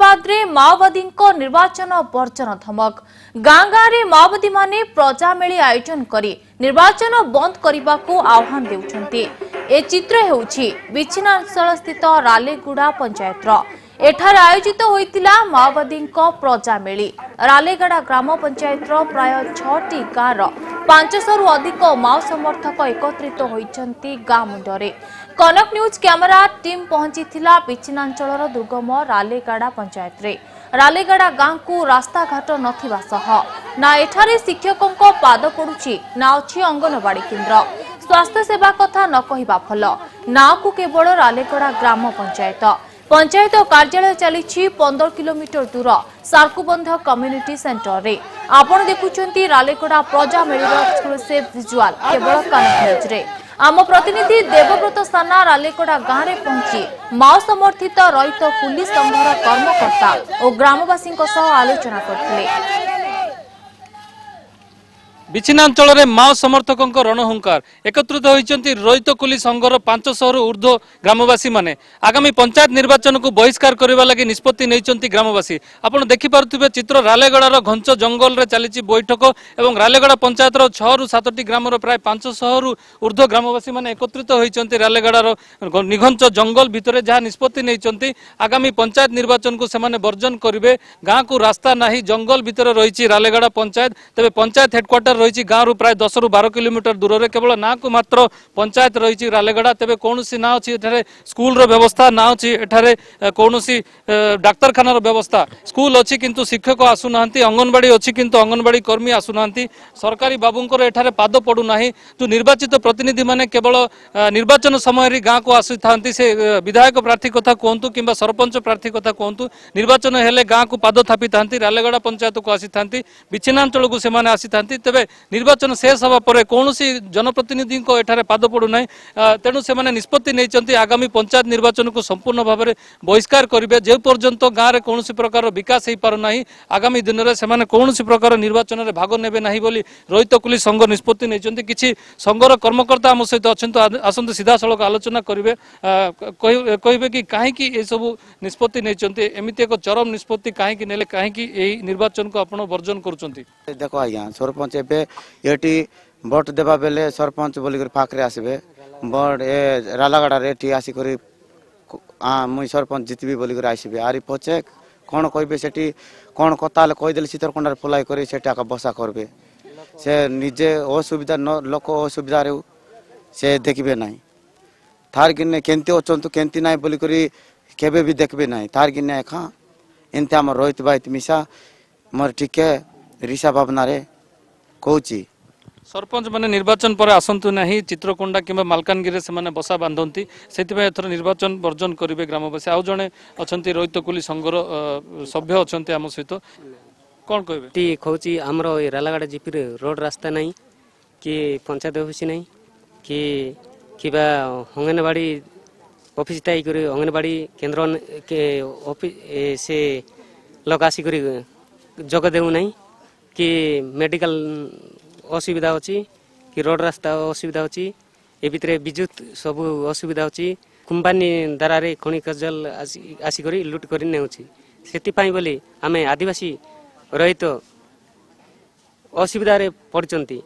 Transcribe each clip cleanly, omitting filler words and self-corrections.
औरंगाबाद रे माओवादी निर्वाचन वर्जन धमक गाँ गाँव में माओवादी माने प्रजा मेली आयोजन करी निर्वाचन बंद करने को आह्वान देउछन्ति। ए चित्र हेउछि विच्छिन्नांचल स्थित रालेगुड़ा पंचायतर एठार आयोजित होइतिला माओवादी प्रजा मेली। रालेगड़ा ग्राम पंचायतर प्राय 6टी गाँव 500 रु अधिक माओ समर्थक एकत्रित होइछन्ति गाँ मुंडरे। कनक न्यूज कैमरा टीम पहुंची विच्छिन्नांचल दुर्गम रालेगड़ा पंचायत रे। रालेगड़ा गाँ को रास्ता घाट नथिबा सह ना एठारे शिक्षकों पाद पड़ुछि ना अछि अंगनवाड़ी केन्द्र। स्वास्थ्य सेवा कथा न कहिबा फल ना को केवल रालेगड़ा ग्राम पंचायत कार्यालय चली 15 किलोमीटर दूर सार्कुबंध कम्युनिटी सेंटर रे। आपण देखुछंती रालेगड़ा प्रजा मेलीर एक्सक्लूसिव विजुअल केवल कनक न्यूज रे। आम प्रतिनिधि देवव्रत साना रालेगड़ा गाँव में पहुंची माओ समर्थित रहित पुलिस संघर कर्मकर्ता और ग्रामवासी आलोचना करथिले। विच्छिन्नांचल में माओ समर्थकों रणहुंकार एकत्रित होती रहित कुली संघर 500 रु ऊर्ध्व ग्रामवासी माने आगामी पंचायत निर्वाचन को बहिष्कार करने लगी निष्पत्ति नहीं ग्रामवासी। आपड़ देखिपे चित्र रालेगड़ार घंच जंगल रे चली बैठक और रालेगड़ा पंचायतर 6 रु 7टी ग्रामर प्राय 500 रु ऊर्ध्व ग्रामवासी माने एकत्रित होती रालेगड़ार निघंच जंगल भितर जहाँ निष्पत्ति नहीं आगामी पंचायत निर्वाचन को सेमाने वर्जन करेंगे। गाँ को रास्ता नहीं जंगल भितर रही रालेगड़ा पंचायत तेज पंचायत हेडक्वार्टर रही गाँव रु प्राय 10 रु 12 किलोमीटर दूर रे केवल ना को मात्र पंचायत रही रालेगड़ा तेज कौन ना अच्छी स्कूल व्यवस्था ना अच्छी कौन डाक्तरखानार व्यवस्था स्कूल अच्छी किंतु शिक्षक आसुना अंगनवाड़ी अच्छी किंतु अंगनवाड़ी कर्मी आसुना सरकारी बाबूंकर एठारे पाद पड़ूना। जो निर्वाचित प्रतिनिधि माने केवल निर्वाचन समय गाँ को आसी था से विधायक प्रार्थी कथा कहतु कि सरपंच प्रार्थी कथा कहतु निर्वाचन हेले गाँ को पाद थापी था रालेगड़ा पंचायत को आसी था विच्छिन्नांचल को सेमाने आसी था तेबे निर्वाचन शेष हवा पर कौन जनप्रतिनिधि एठारे पाद पड़ूना। तेणु से निष्पत्ति नहीं आगामी पंचायत निर्वाचन को संपूर्ण भाव में बहिष्कार करेंगे जो पर्यंत गाँव में कौन प्रकार विकास हो पारना आगामी दिन में से कौन प्रकार निर्वाचन में भाग ने ना बोली रहित कुली संघ निष्पत्ति नहीं। किसी संघर कर्मकर्ता आम सहित अच्छा आसते सीधा सड़क आलोचना करेंगे कहे कि कहीं ये सब निष्पत्ति नहीं एमती एक चरम निष्पत्ति कहीं ने कहीं निर्वाचन को आप वर्जन कर देख आज्ञा सरपंच एटी भोट देवा बेले सरपंच बोलिक पाखे आसबे बट ए रालागड़ा रे आसिक मुई सरपंच जितबी बोलिक आसबे आरी पचे कौन कहे से कौन कथा कहीदे चित्रकोंडार फुलाई कर बसा करबे से निजे असुविधा लोक असुविधा से देखबे ना थार किने केंती अच्छु केंती ना बोलिक केबे भी देखबे ना थार किने एखा एनते आम रोहित बाइत मिशा मोर टिके ऋषा भावना रे कहूँ सरपंच मैंने निर्वाचन पर आसतु ना चित्रकोंडा कि मालकानगिरी से मैंने बसा बांधती से एथर निर्वाचन वर्जन करेंगे ग्रामवासी। आउ जड़े अच्छा रोहित कुली संघर सभ्य अच्छा आम सहित कौन कहे कहूँ आमर रालागड़ा जीपी रोड रास्ता नहीं कि पंचायत ऑफिस नहीं कि अंगनवाड़ी ऑफिस टाइक अंगनवाड़ी केन्द्र के ऑफिस से लोक आसिक जग देऊ नहीं कि मेडिकल असुविधा अच्छी कि रोड रास्ता असुविधा अच्छी ए भितर विद्युत सब असुविधा अच्छी कंपानी द्वारा खनि कजल आसिक लुट कर से बोली आम आदिवासी रहित असुविधा पड़ती।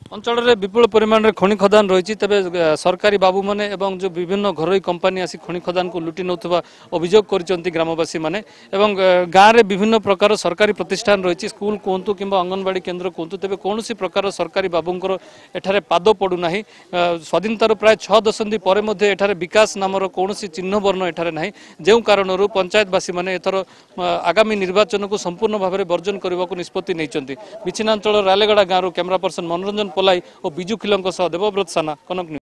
अंचल में विपुल परिमाण में खनि खदान रही तेज सरकारी बाबू माने एवं जो विभिन्न घरोई कंपानी आसी खनि खदान को लुटि नौथुवा अभियोग कर ग्रामवासी माने एवं गाँव में विभिन्न प्रकार सरकारी प्रतिष्ठान रही स्कूल कहतु कि अंगनवाड़ी केन्द्र कहतु तेज कौन प्रकार सरकारी बाबूंकर एठारे पाद पड़ूना। स्वाधीनतार प्राय 6 दशंधि पर एठारे विकास नामर कौन चिन्ह वर्ण एठारे ना जो कारण पंचायतवासी माने एथर आगामी निर्वाचन को संपूर्ण भाव में वर्जन करने को निष्पत्ति नहीं। विच्छिन्नांचल रालेगड़ा गाँव कैमरा पर्सन मनोरंजन पलाई और बिजु खिलंक देवव्रत साना कनक न्यूज।